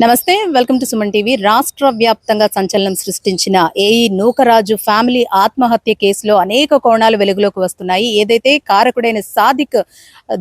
నమస్తే, welcome to Suman TV. రాష్ట్ర వ్యాప్తంగా సంచలనం సృష్టించిన ఏఈ నూకరాజు ఫ్యామిలీ ఆత్మహత్య కేసులో అనేక కోణాలు వెలుగులోకి వస్తున్నాయి. ఏదైతే కారకుడైన సాదిక్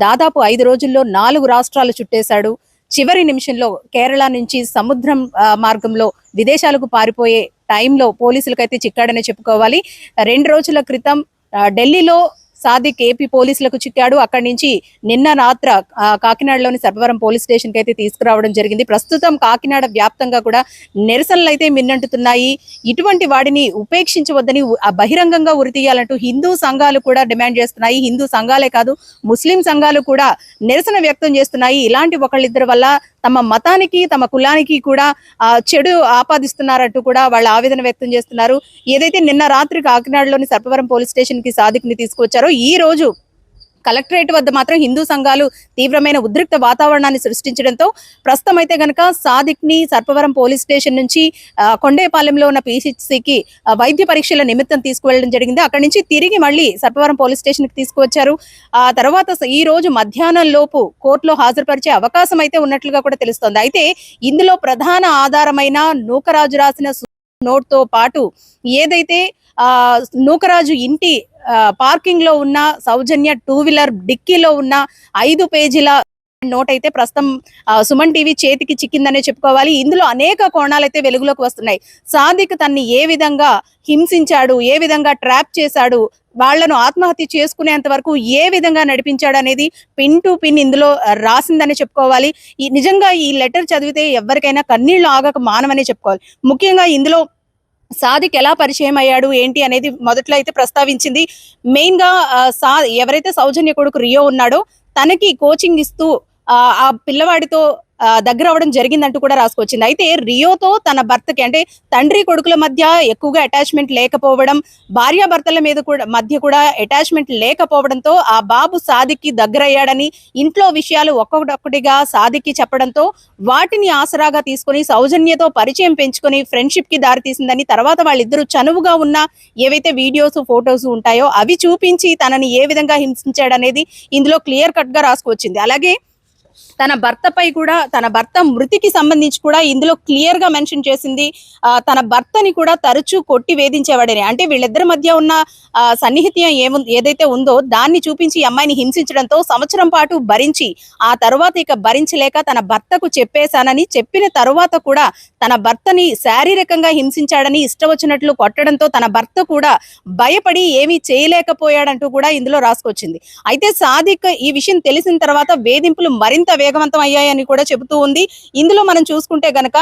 దాదాపు 5 రోజుల్లో 4 రాష్ట్రాలు చుట్టేశాడు. చివరి నిమిషంలో కేరళ నుంచి సముద్రం మార్గంలో విదేశాలకు పారిపోయే టైంలో పోలీసులకైతే చిక్కాడనే చెప్పుకోవాలి. 2 రోజుల క్రితం ఢిల్లీలో సాదిక్ ఏపీ పోలీసులకు చిక్కాడు. అక్కడి నుంచి నిన్న రాత్ర కాకినాడలోని సర్వవరం పోలీస్ స్టేషన్ కి అయితే తీసుకురావడం జరిగింది. ప్రస్తుతం కాకినాడ వ్యాప్తంగా కూడా నిరసనలు అయితే మిన్నంటుతున్నాయి. ఇటువంటి వాడిని ఉపేక్షించవద్దని బహిరంగంగా ఉరితీయాలంటూ హిందూ సంఘాలు కూడా డిమాండ్ చేస్తున్నాయి. హిందూ సంఘాలే కాదు, ముస్లిం సంఘాలు కూడా నిరసన వ్యక్తం చేస్తున్నాయి. ఇలాంటి ఒకళ్ళిద్దరి వల్ల తమ మతానికి తమ కులానికి కూడా చెడు ఆపాదిస్తున్నారంటూ కూడా వాళ్ళు ఆవేదన వ్యక్తం చేస్తున్నారు. ఏదైతే నిన్న రాత్రి కాకినాడలోని సర్వవరం పోలీస్ స్టేషన్ కి సాదిక్ ని తీసుకొచ్చారో ఈ రోజు కలెక్టరేట్ వద్ద మాత్రం హిందూ సంఘాలు తీవ్రమైన ఉద్రిక్త వాతావరణాన్ని సృష్టించడంతో ప్రస్తుతం అయితే గనక సాదిక్ ని సర్పవరం పోలీస్ స్టేషన్ నుంచి కొండేపాలెంలో ఉన్న పిహెచ్సికి వైద్య పరీక్షల నిమిత్తం తీసుకువెళ్ళడం జరిగింది. అక్కడి నుంచి తిరిగి మళ్ళీ సర్పవరం పోలీస్ స్టేషన్ కి తీసుకువచ్చారు. ఆ తర్వాత ఈ రోజు మధ్యాహ్నం లోపు కోర్టులో హాజరుపరిచే అవకాశం అయితే ఉన్నట్లుగా కూడా తెలుస్తోంది. అయితే ఇందులో ప్రధాన ఆధారమైన నూకరాజు రాసిన నోట్ తో పాటు ఏదైతే నూకరాజు ఇంటి పార్కింగ్ లో ఉన్న సౌజన్య 2 వీలర్ డిక్కీలో ఉన్న 5 పేజీల నోట్ అయితే ప్రస్తుతం సుమన్ టీవీ చేతికి చిక్కిందనే చెప్పుకోవాలి. ఇందులో అనేక కోణాలైతే వెలుగులోకి వస్తున్నాయి. సాదిక్ తన్ని ఏ విధంగా హింసించాడు, ఏ విధంగా ట్రాప్ చేశాడు, వాళ్లను ఆత్మహత్య చేసుకునేంత వరకు ఏ విధంగా నడిపించాడు అనేది పిన్ టు పిన్ ఇందులో రాసిందని చెప్పుకోవాలి. నిజంగా ఈ లెటర్ చదివితే ఎవరికైనా కన్నీళ్లు ఆగక మానవనే చెప్పుకోవాలి. ముఖ్యంగా ఇందులో సాదిక్ ఎలా పరిచయం అయ్యాడు ఏంటి అనేది మొదట్లో అయితే ప్రస్తావించింది. మెయిన్ గా ఎవరైతే సౌజన్య కొడుకు రియో ఉన్నాడో తనకి కోచింగ్ ఇస్తూ ఆ పిల్లవాడితో దగ్గర అవ్వడం జరిగిందంటూ కూడా రాసుకొచ్చింది. అయితే రియోతో తన భర్తకి అంటే తండ్రి కొడుకుల మధ్య ఎక్కువగా అటాచ్మెంట్ లేకపోవడం, భార్యాభర్తల మధ్య కూడా అటాచ్మెంట్ లేకపోవడంతో ఆ బాబు సాదిక్ కి దగ్గర అయ్యాడని ఇంట్లో విషయాలు ఒక్కొక్కటిగా సాదిక్ కి చెప్పడంతో వాటిని ఆసరాగా తీసుకుని సౌజన్యతో పరిచయం పెంచుకొని ఫ్రెండ్షిప్ కి దారి తీసిందని, తర్వాత వాళ్ళిద్దరూ చనువుగా ఉన్న ఏవైతే వీడియోస్ ఫొటోస్ ఉంటాయో అవి చూపించి తనని ఏ విధంగా హింసించాడనేది ఇందులో క్లియర్ కట్ గా రాసుకొచ్చింది. అలాగే తన భర్తపై కూడా తన భర్త మృతికి సంబంధించి కూడా ఇందులో క్లియర్ గా మెన్షన్ చేసింది. తన భర్తని కూడా తరచూ కొట్టి వేధించేవాడని, అంటే వీళ్ళిద్దరి మధ్య ఉన్న సన్నిహిత్యం ఏదైతే ఉందో దాన్ని చూపించి అమ్మాయిని హింసించడంతో సంవత్సరం పాటు భరించి ఆ తరువాత ఇక భరించలేక తన భర్తకు చెప్పేశానని, చెప్పిన తరువాత కూడా తన భర్తని శారీరకంగా హింసించాడని, ఇష్టం వచ్చినట్లు కొట్టడంతో తన భర్త కూడా భయపడి ఏమీ చేయలేకపోయాడంటూ కూడా ఇందులో రాసుకొచ్చింది. అయితే సాదిక్ ఈ విషయం తెలిసిన తర్వాత వేధింపులు మరింత వేగవంతం అయ్యాయని కూడా చెబుతూ ఉంది. ఇందులో మనం చూసుకుంటే గనక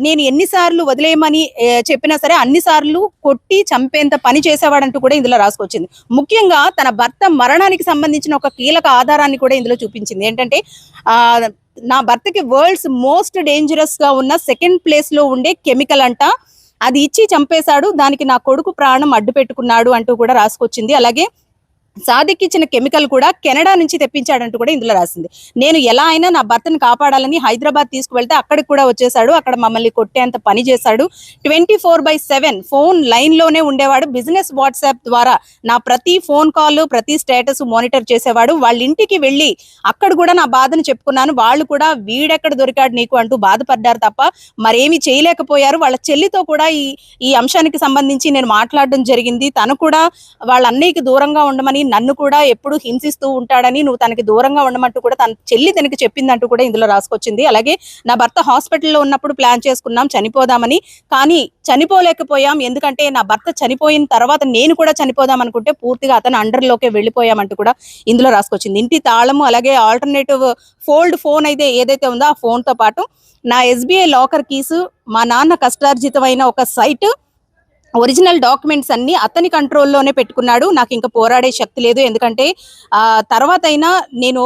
నేను ఎన్నిసార్లు వదిలేయమని చెప్పినా సరే అన్నిసార్లు కొట్టి చంపేంత పని చేసేవాడంటూ కూడా ఇందులో రాసుకొచ్చింది. ముఖ్యంగా తన భర్త మరణానికి సంబంధించిన ఒక కీలక ఆధారాన్ని కూడా ఇందులో చూపించింది. ఏంటంటే నా భర్తకి వరల్డ్స్ మోస్ట్ డేంజరస్ గా ఉన్న 2nd ప్లేస్ లో ఉండే కెమికల్ అంట, అది ఇచ్చి చంపేశాడు, దానికి నా కొడుకు ప్రాణం అడ్డు పెట్టుకున్నాడు అంటూ కూడా రాసుకొచ్చింది. అలాగే సాదిక్ ఇచ్చిన కెమికల్ కూడా కెనడా నుంచి తెప్పించాడంటూ కూడా ఇందులో రాసింది. నేను ఎలా అయినా నా భర్తను కాపాడాలని హైదరాబాద్ తీసుకువెళ్తే అక్కడికి కూడా వచ్చేసాడు, అక్కడ మమ్మల్ని కొట్టేంత పని చేశాడు. 24/7 ఫోన్ లైన్ లోనే ఉండేవాడు. బిజినెస్ వాట్సాప్ ద్వారా నా ప్రతి ఫోన్ కాల్ ప్రతి స్టేటస్ మానిటర్ చేసేవాడు. వాళ్ళ ఇంటికి వెళ్ళి అక్కడ కూడా నా బాధను చెప్పుకున్నాను. వాళ్ళు కూడా వీడెక్కడ దొరికాడు నీకు అంటూ బాధపడ్డారు తప్ప మరేమీ చేయలేకపోయారు. వాళ్ళ చెల్లితో కూడా ఈ అంశానికి సంబంధించి నేను మాట్లాడడం జరిగింది. తను కూడా వాళ్ళ అన్నయ్యకి దూరంగా ఉండమని, నన్ను కూడా ఎప్పుడు హింసిస్తూ ఉంటాడని, నువ్వు తనకి దూరంగా ఉండమంటూ కూడా తన చెల్లి తనకి చెప్పిందంటూ కూడా ఇందులో రాసుకొచ్చింది. అలాగే నా భర్త హాస్పిటల్లో ఉన్నప్పుడు ప్లాన్ చేసుకున్నాం చనిపోదామని, కానీ చనిపోలేకపోయాం, ఎందుకంటే నా భర్త చనిపోయిన తర్వాత నేను కూడా చనిపోదాం అనుకుంటే పూర్తిగా అతను అండర్లోకే వెళ్ళిపోయామంటూ కూడా ఇందులో రాసుకొచ్చింది. ఇంటి తాళము అలాగే ఆల్టర్నేటివ్ ఫోల్డ్ ఫోన్ అయితే ఏదైతే ఉందో ఆ ఫోన్ తో పాటు నా SBI లాకర్ కీసు, మా నాన్న కష్టార్జితమైన ఒక సైట్, ఒరిజినల్ డాక్యుమెంట్స్ అన్ని అతని కంట్రోల్లోనే పెట్టుకున్నాడు. నాకు ఇంకా పోరాడే శక్తి లేదు, ఎందుకంటే తర్వాత అయినా నేను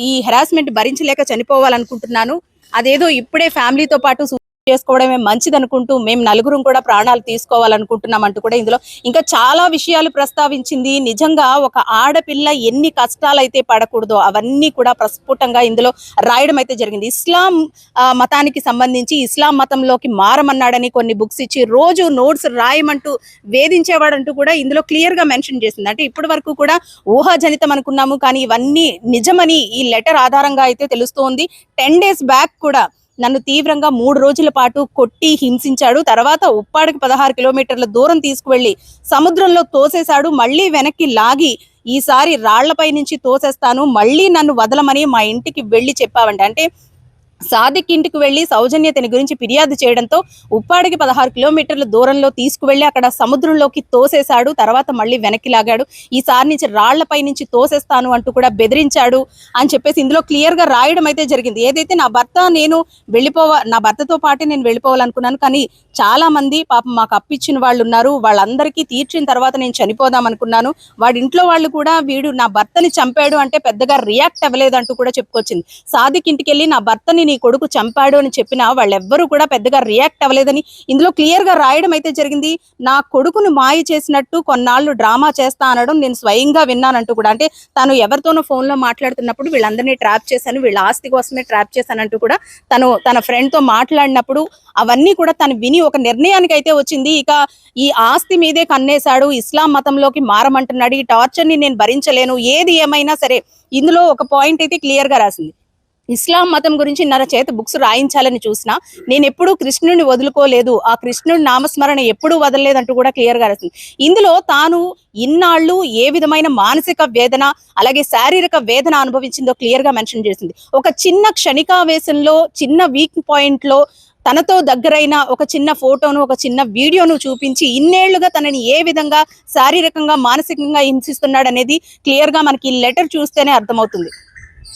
ఈ హెరాస్మెంట్ భరించలేక చనిపోవాలనుకుంటున్నాను, అదేదో ఇప్పుడే ఫ్యామిలీతో పాటు చేసుకోవడమే మంచిది అనుకుంటూ మేము నలుగురం కూడా ప్రాణాలు తీసుకోవాలనుకుంటున్నాం అంటూ కూడా ఇందులో ఇంకా చాలా విషయాలు ప్రస్తావించింది. నిజంగా ఒక ఆడపిల్ల ఎన్ని కష్టాలు అయితే పడకూడదో అవన్నీ కూడా ప్రస్ఫుటంగా ఇందులో రాయడం అయితే జరిగింది. ఇస్లాం మతానికి సంబంధించి ఇస్లాం మతంలోకి మారమన్నాడని కొన్ని బుక్స్ ఇచ్చి రోజు నోట్స్ రాయమంటూ వేధించేవాడంటూ కూడా ఇందులో క్లియర్ గా మెన్షన్ చేసింది. అంటే ఇప్పటి వరకు కూడా ఊహాజనితం అనుకున్నాము, కానీ ఇవన్నీ నిజమని ఈ లెటర్ ఆధారంగా అయితే తెలుస్తోంది. 10 days బ్యాక్ కూడా నన్ను తీవ్రంగా 3 రోజుల పాటు కొట్టి హింసించాడు. తర్వాత ఉప్పాడకి 16 కిలోమీటర్ల దూరం తీసుకువెళ్లి సముద్రంలో తోసేశాడు. మళ్ళీ వెనక్కి లాగి ఈసారి రాళ్లపై నుంచి తోసేస్తాను, మళ్ళీ నన్ను వదలమని మా ఇంటికి వెళ్ళి చెప్పావండి. అంటే సాదిక్ ఇంటికి వెళ్లి సౌజన్య తన గురించి ఫిర్యాదు చేయడంతో ఉప్పాడికి 16 కిలోమీటర్ల దూరంలో తీసుకువెళ్లి అక్కడ సముద్రంలోకి తోసేశాడు. తర్వాత మళ్ళీ వెనక్కి లాగాడు. ఈసారి నుంచి రాళ్లపై నుంచి తోసేస్తాను అంటూ కూడా బెదిరించాడు అని చెప్పేసి ఇందులో క్లియర్ గా రాయడం అయితే జరిగింది. ఏదైతే నా భర్తతో పాటు నేను వెళ్ళిపోవాలనుకున్నాను, కానీ చాలా మంది పాపం మాకు అప్పిచ్చిన వాళ్ళు ఉన్నారు, వాళ్ళందరికీ తీర్చిన తర్వాత నేను చనిపోదాం అనుకున్నాను. వాడి ఇంట్లో వాళ్ళు కూడా వీడు నా భర్తని చంపాడు అంటే పెద్దగా రియాక్ట్ అవ్వలేదు అంటూ కూడా చెప్పుకొచ్చింది. సాదిక్ ఇంటికి వెళ్ళి నా భర్తని నీ కొడుకు చంపాడు అని చెప్పినా వాళ్ళెవ్వరూ కూడా పెద్దగా రియాక్ట్ అవ్వలేదని ఇందులో క్లియర్ గా రాయడం అయితే జరిగింది. నా కొడుకును మాయ చేసినట్టు కొన్నాళ్ళు డ్రామా చేస్తా అనడం నేను స్వయంగా విన్నానంటూ కూడా, అంటే తను ఎవరితోనో ఫోన్ లో మాట్లాడుతున్నప్పుడు వీళ్ళందరినీ ట్రాప్ చేశాను, వీళ్ళ ఆస్తి కోసమే ట్రాప్ చేశానంటూ కూడా తన ఫ్రెండ్ తో మాట్లాడినప్పుడు అవన్నీ కూడా తను విని ఒక నిర్ణయానికి అయితే వచ్చింది. ఇక ఈ ఆస్తి మీదే కన్నేశాడు, ఇస్లాం మతంలోకి మారమంటున్నాడు, ఈ టార్చర్ ని నేను భరించలేను, ఏది ఏమైనా సరే. ఇందులో ఒక పాయింట్ అయితే క్లియర్ గా రాసింది, ఇస్లాం మతం గురించి నా చేత బుక్స్ రాయించాలని చూసినా నేను ఎప్పుడూ కృష్ణుడిని వదులుకోలేదు, ఆ కృష్ణుడి నామస్మరణ ఎప్పుడూ వదలలేదంటూ కూడా క్లియర్ గా రాసింది. ఇందులో తాను ఇన్నాళ్ళు ఏ విధమైన మానసిక వేదన అలాగే శారీరక వేదన అనుభవించిందో క్లియర్ గా మెన్షన్ చేసింది. ఒక చిన్న క్షణికావేశంలో చిన్న వీక్ పాయింట్ లో తనతో దగ్గరైన ఒక చిన్న ఫోటోను ఒక చిన్న వీడియోను చూపించి ఇన్నేళ్లుగా తనని ఏ విధంగా శారీరకంగా మానసికంగా హింసిస్తున్నాడు అనేది క్లియర్ గా మనకి ఈ లెటర్ చూస్తేనే అర్థమవుతుంది.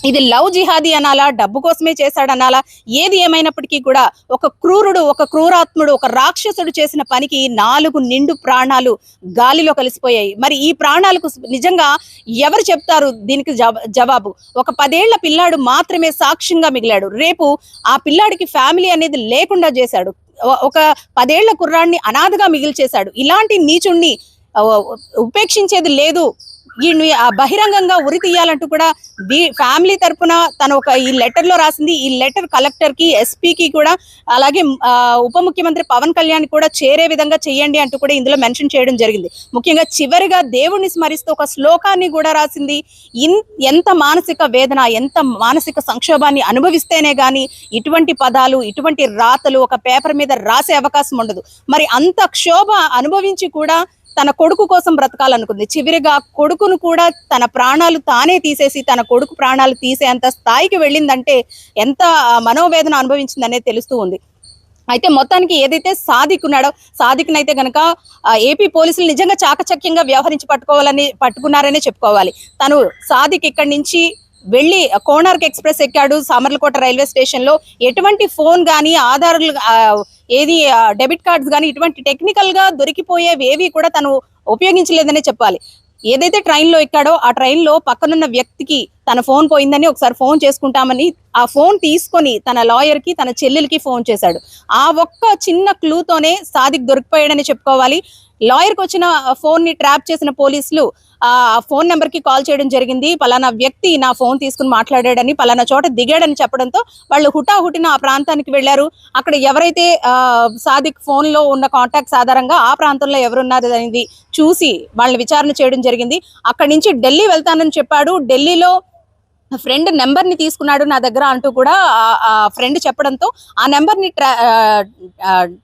ఇది లవ్ జిహాదీ అనాలా, డబ్బు కోసమే చేశాడనాలా, ఏది ఏమైనప్పటికీ కూడా ఒక క్రూరుడు, ఒక క్రూరాత్ముడు, ఒక రాక్షసుడు చేసిన పనికి 4 నిండు ప్రాణాలు గాలిలో కలిసిపోయాయి. మరి ఈ ప్రాణాలకు నిజంగా ఎవరు చెప్తారు దీనికి జవాబు? ఒక 10 ఏళ్ల పిల్లాడు మాత్రమే సాక్ష్యంగా మిగిలాడు. రేపు ఆ పిల్లాడికి ఫ్యామిలీ అనేది లేకుండా చేశాడు. ఒక 10 ఏళ్ల కుర్రాడిని అనాథగా మిగిల్చేశాడు. ఇలాంటి నీచుణ్ణి ఉపేక్షించేది లేదు, వీడిని బహిరంగంగా ఉరి తీయాలంటూ కూడా ఫ్యామిలీ తరపున తను ఈ లెటర్ లో రాసింది. ఈ లెటర్ కలెక్టర్ కి, ఎస్పీకి కూడా అలాగే ఉప ముఖ్యమంత్రి పవన్ కళ్యాణ్ కూడా చేరే విధంగా చెయ్యండి అంటూ కూడా ఇందులో మెన్షన్ చేయడం జరిగింది. ముఖ్యంగా చివరిగా దేవుణ్ణి స్మరిస్తూ ఒక శ్లోకాన్ని కూడా రాసింది. ఎంత మానసిక వేదన, ఎంత మానసిక సంక్షోభాన్ని అనుభవిస్తేనే గాని ఇటువంటి పదాలు, ఇటువంటి రాతలు ఒక పేపర్ మీద రాసే అవకాశం ఉండదు. మరి అంత క్షోభ అనుభవించి కూడా తన కొడుకు కోసం బ్రతకాలనుకుంది. చివరిగా కొడుకును కూడా తన ప్రాణాలు తానే తీసేసి తన కొడుకు ప్రాణాలు తీసేంత స్థాయికి వెళ్ళిందంటే ఎంత మనోవేదన అనుభవించింది అనేది తెలుస్తూ ఉంది. అయితే మొత్తానికి ఏదైతే సాదిక్ ఉన్నాడో, సాదిక్ నైతే గనక ఏపీ పోలీసులు నిజంగా చాకచక్యంగా వ్యవహరించి పట్టుకున్నారనే చెప్పుకోవాలి. తను సాదిక్ ఇక్కడి నుంచి వెళ్ళి కోనార్క్ ఎక్స్ప్రెస్ ఎక్కాడు సామర్లకోట రైల్వే స్టేషన్ లో. ఎటువంటి ఫోన్ గానీ, ఆధార్లు, ఏది డెబిట్ కార్డ్స్ గానీ ఇటువంటి టెక్నికల్ గా దొరికిపోయేవి ఏవి కూడా తను ఉపయోగించలేదనే చెప్పాలి. ఏదైతే ట్రైన్ లో ఎక్కాడో ఆ ట్రైన్ లో పక్కనున్న వ్యక్తికి తన ఫోన్ పోయిందని ఒకసారి ఫోన్ చేసుకుంటామని ఆ ఫోన్ తీసుకొని తన లాయర్ కి, తన చెల్లెలకి ఫోన్ చేశాడు. ఆ ఒక్క చిన్న క్లూతోనే సాదిక్ దొరికిపోయాడని చెప్పుకోవాలి. లాయర్ కి వచ్చిన ఫోన్ ని ట్రాప్ చేసిన పోలీసులు ఆ ఫోన్ నెంబర్ కి కాల్ చేయడం జరిగింది. పలానా వ్యక్తి నా ఫోన్ తీసుకుని మాట్లాడాడని, పలానా చోట దిగాడని చెప్పడంతో వాళ్ళు హుటాహుటిన ఆ ప్రాంతానికి వెళ్లారు. అక్కడ ఎవరైతే సాదిక్ ఫోన్ లో ఉన్న కాంటాక్ట్స్ ఆధారంగా ఆ ప్రాంతంలో ఎవరున్నారు అనేది చూసి వాళ్ళని విచారణ చేయడం జరిగింది. అక్కడి నుంచి ఢిల్లీ వెళ్తానని చెప్పాడు. ఢిల్లీలో ఫ్రెండ్ నెంబర్ ని తీసుకున్నాడు నా దగ్గర అంటూ కూడా ఆ ఫ్రెండ్ చెప్పడంతో ఆ నెంబర్ ని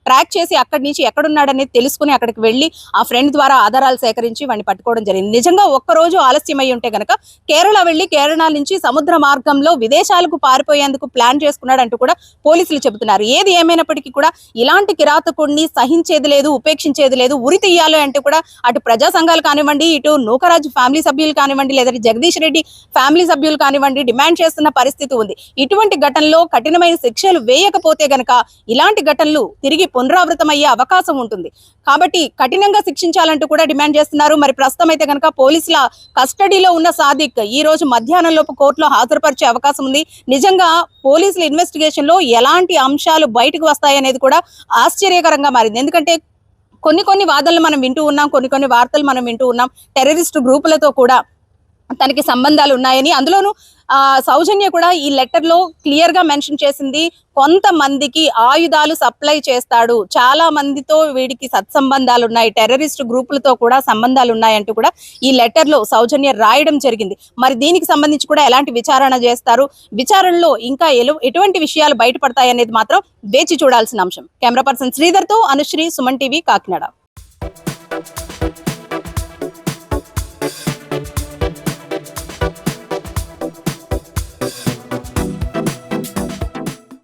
ట్రాక్ చేసి అక్కడి నుంచి ఎక్కడున్నాడు అనేది తెలుసుకుని అక్కడికి వెళ్ళి ఆ ఫ్రెండ్ ద్వారా ఆధారాలు సేకరించి వాడిని పట్టుకోవడం జరిగింది. నిజంగా ఒక్కరోజు ఆలస్యమై ఉంటే గనక కేరళ వెళ్ళి కేరళ నుంచి సముద్ర మార్గంలో విదేశాలకు పారిపోయేందుకు ప్లాన్ చేసుకున్నాడు అంటూ కూడా పోలీసులు చెబుతున్నారు. ఏది ఏమైనప్పటికీ కూడా ఇలాంటి కిరాతకుడిని సహించేది లేదు, ఉపేక్షించేది లేదు. ఉరి తీయాలి అంటే కూడా అటు ప్రజా సంఘాలు కానివ్వండి, ఇటు నూకరాజు ఫ్యామిలీ సభ్యులు కానివ్వండి, లేదంటే జగదీష్ రెడ్డి ఫ్యామిలీ సభ్యులు కానివ్వండి డిమాండ్ చేస్తున్న పరిస్థితి ఉంది. ఇటువంటి ఘటనలో కఠినమైన శిక్షలు వేయకపోతే గనక ఇలాంటి ఘటనలు తిరిగి పునరావృతమయ్యే అవకాశం ఉంటుంది. కాబట్టి కఠినంగా శిక్షించాలంటూ కూడా డిమాండ్ చేస్తున్నారు. మరి ప్రస్తుతం అయితే గనక పోలీసుల కస్టడీలో ఉన్న సాదిక్ ఈ రోజు మధ్యాహ్నం లోపు కోర్టులో హాజరుపరిచే అవకాశం ఉంది. నిజంగా పోలీసుల ఇన్వెస్టిగేషన్ లో ఎలాంటి అంశాలు బయటకు వస్తాయనేది కూడా ఆశ్చర్యకరంగా మారింది. ఎందుకంటే కొన్ని వాదనలు మనం వింటూ ఉన్నాం, కొన్ని వార్తలు మనం వింటూ ఉన్నాం. టెర్రరిస్ట్ గ్రూపులతో కూడా తనకి సంబంధాలు ఉన్నాయని, అందులోనూ సౌజన్య కూడా ఈ లెటర్ లో క్లియర్ గా మెన్షన్ చేసింది, కొంతమందికి ఆయుధాలు సప్లై చేస్తాడు, చాలా మందితో వీడికి సత్సంబంధాలు ఉన్నాయి, టెర్రరిస్ట్ గ్రూపులతో కూడా సంబంధాలు ఉన్నాయంటూ కూడా ఈ లెటర్ లో సౌజన్య రాయడం జరిగింది. మరి దీనికి సంబంధించి కూడా ఎలాంటి విచారణ చేస్తారు, విచారణలో ఇంకా ఎటువంటి విషయాలు బయటపడతాయి అనేది మాత్రం వేచి చూడాల్సిన అంశం. కెమెరా పర్సన్ శ్రీధర్ తో అనుశ్రీ, సుమన్ టీవీ, కాకినాడ.